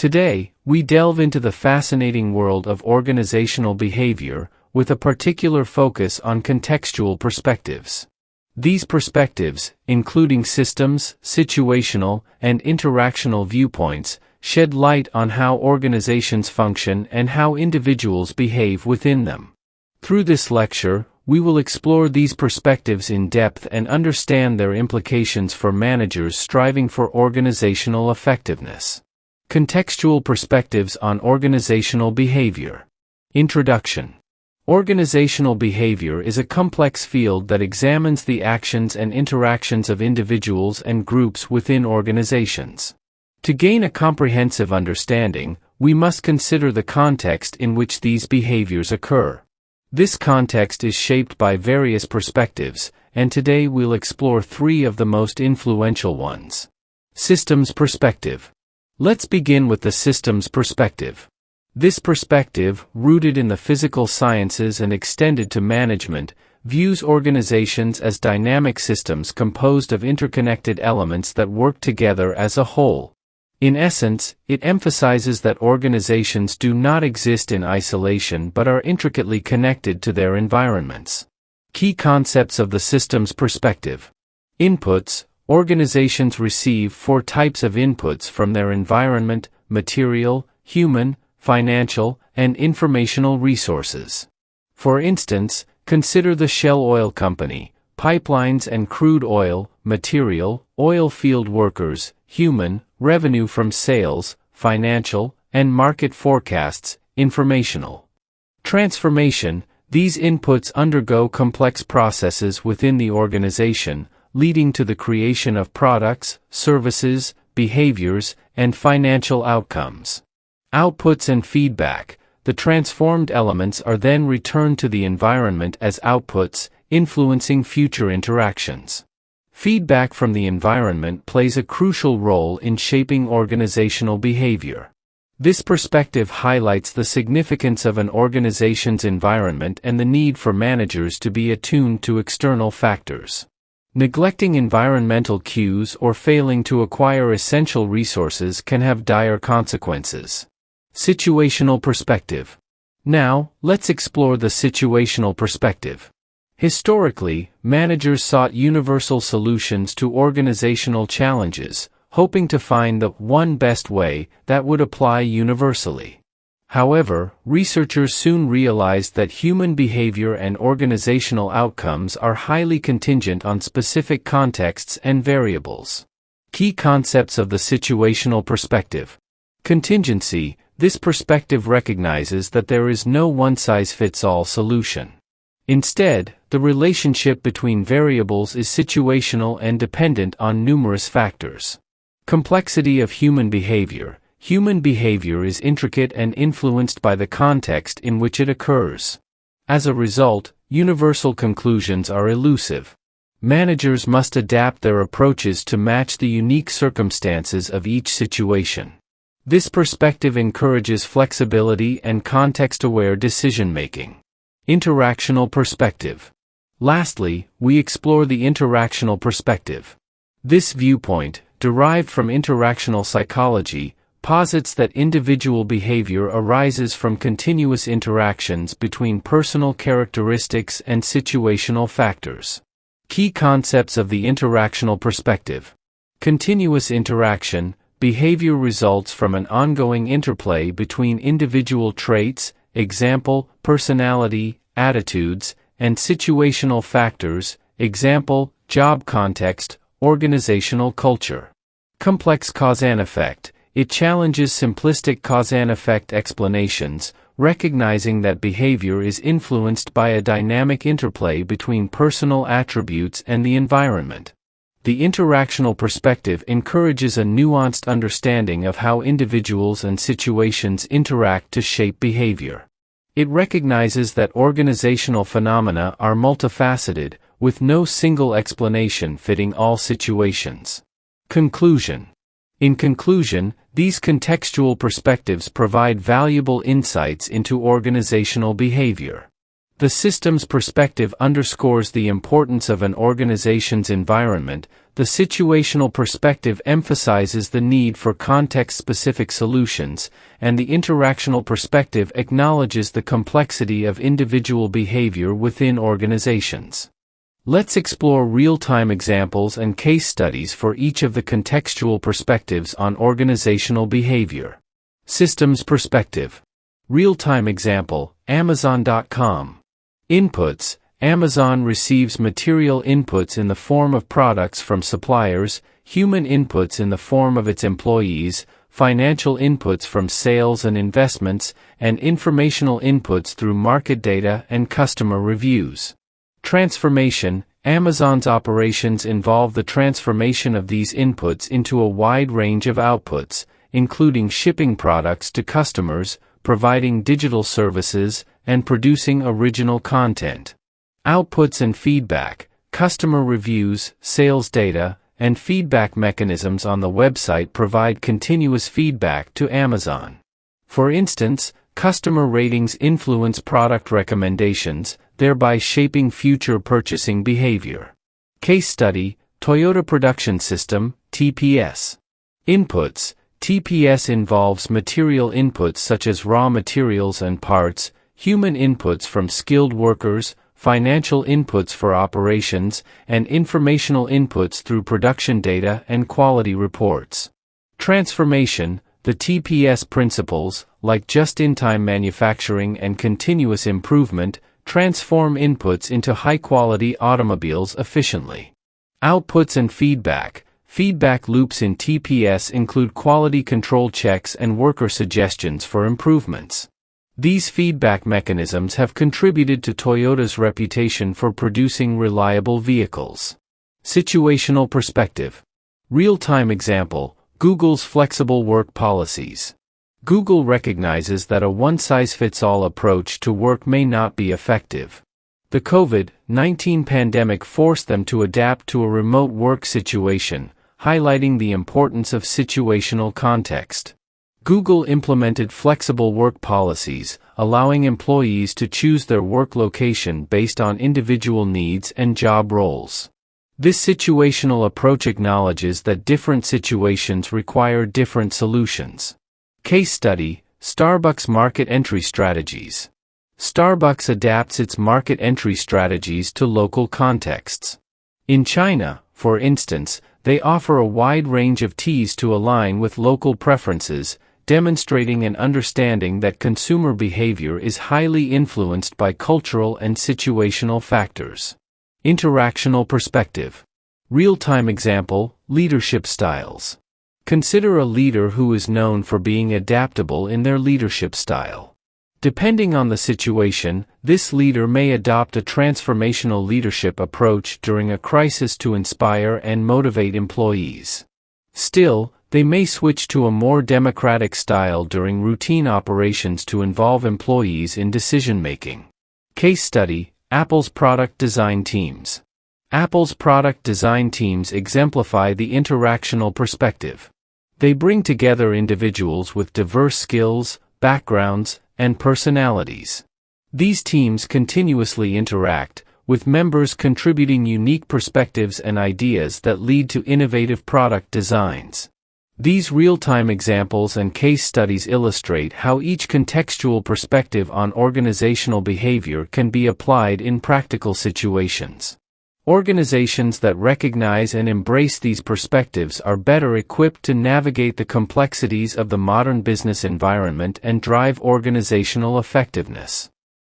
Today, we delve into the fascinating world of organizational behavior, with a particular focus on contextual perspectives. These perspectives, including systems, situational, and interactional viewpoints, shed light on how organizations function and how individuals behave within them. Through this lecture, we will explore these perspectives in depth and understand their implications for managers striving for organizational effectiveness. Contextual perspectives on organizational behavior. Introduction. Organizational behavior is a complex field that examines the actions and interactions of individuals and groups within organizations. To gain a comprehensive understanding, we must consider the context in which these behaviors occur. This context is shaped by various perspectives, and today we'll explore three of the most influential ones. Systems perspective. Let's begin with the systems perspective. This perspective, rooted in the physical sciences and extended to management, views organizations as dynamic systems composed of interconnected elements that work together as a whole. In essence, it emphasizes that organizations do not exist in isolation but are intricately connected to their environments. Key concepts of the systems perspective. Inputs. Organizations receive four types of inputs from their environment: material, human, financial, and informational resources. For instance, consider the Shell Oil Company: pipelines and crude oil; material, oil field workers; human, revenue from sales; financial, and market forecasts; informational. Transformation. These inputs undergo complex processes within the organization, leading to the creation of products, services, behaviors, and financial outcomes. Outputs and feedback. The transformed elements are then returned to the environment as outputs, influencing future interactions. Feedback from the environment plays a crucial role in shaping organizational behavior. This perspective highlights the significance of an organization's environment and the need for managers to be attuned to external factors. Neglecting environmental cues or failing to acquire essential resources can have dire consequences. Situational perspective. Now, let's explore the situational perspective. Historically, managers sought universal solutions to organizational challenges, hoping to find the one best way that would apply universally. However, researchers soon realized that human behavior and organizational outcomes are highly contingent on specific contexts and variables. Key concepts of the situational perspective. Contingency. This perspective recognizes that there is no one-size-fits-all solution. Instead, the relationship between variables is situational and dependent on numerous factors. Complexity of human behavior. Human behavior is intricate and influenced by the context in which it occurs. As a result, universal conclusions are elusive. Managers must adapt their approaches to match the unique circumstances of each situation. This perspective encourages flexibility and context-aware decision-making. Interactional perspective. Lastly, we explore the interactional perspective. This viewpoint, derived from interactional psychology, posits that individual behavior arises from continuous interactions between personal characteristics and situational factors. Key concepts of the interactional perspective. Continuous interaction. Behavior results from an ongoing interplay between individual traits, example, personality, attitudes, and situational factors, example, job context, organizational culture. Complex cause and effect. It challenges simplistic cause and effect explanations, recognizing that behavior is influenced by a dynamic interplay between personal attributes and the environment. The interactional perspective encourages a nuanced understanding of how individuals and situations interact to shape behavior. It recognizes that organizational phenomena are multifaceted, with no single explanation fitting all situations. Conclusion. In conclusion, these contextual perspectives provide valuable insights into organizational behavior. The systems perspective underscores the importance of an organization's environment, the situational perspective emphasizes the need for context-specific solutions, and the interactional perspective acknowledges the complexity of individual behavior within organizations. Let's explore real-time examples and case studies for each of the contextual perspectives on organizational behavior. Systems perspective. Real-time example, Amazon.com. Inputs. Amazon receives material inputs in the form of products from suppliers, human inputs in the form of its employees, financial inputs from sales and investments, and informational inputs through market data and customer reviews. Transformation. Amazon's operations involve the transformation of these inputs into a wide range of outputs, including shipping products to customers, providing digital services, and producing original content. Outputs and feedback. Customer reviews, sales data, and feedback mechanisms on the website provide continuous feedback to Amazon. For instance, customer ratings influence product recommendations, thereby shaping future purchasing behavior. Case study, Toyota Production System, TPS. Inputs. TPS involves material inputs such as raw materials and parts, human inputs from skilled workers, financial inputs for operations, and informational inputs through production data and quality reports. Transformation. The TPS principles, like just-in-time manufacturing and continuous improvement, transform inputs into high-quality automobiles efficiently. Outputs and feedback. Feedback loops in TPS include quality control checks and worker suggestions for improvements. These feedback mechanisms have contributed to Toyota's reputation for producing reliable vehicles. Situational perspective. Real-time example, Google's flexible work policies. Google recognizes that a one-size-fits-all approach to work may not be effective. The COVID-19 pandemic forced them to adapt to a remote work situation, highlighting the importance of situational context. Google implemented flexible work policies, allowing employees to choose their work location based on individual needs and job roles. This situational approach acknowledges that different situations require different solutions. Case study, Starbucks market entry strategies. Starbucks adapts its market entry strategies to local contexts. In China, for instance, they offer a wide range of teas to align with local preferences, demonstrating an understanding that consumer behavior is highly influenced by cultural and situational factors. Interactional perspective. Real-time example, leadership styles. Consider a leader who is known for being adaptable in their leadership style. Depending on the situation, this leader may adopt a transformational leadership approach during a crisis to inspire and motivate employees. Still, they may switch to a more democratic style during routine operations to involve employees in decision-making. Case study, Apple's product design teams. Apple's product design teams exemplify the interactional perspective. They bring together individuals with diverse skills, backgrounds, and personalities. These teams continuously interact, with members contributing unique perspectives and ideas that lead to innovative product designs. These real-time examples and case studies illustrate how each contextual perspective on organizational behavior can be applied in practical situations. Organizations that recognize and embrace these perspectives are better equipped to navigate the complexities of the modern business environment and drive organizational effectiveness.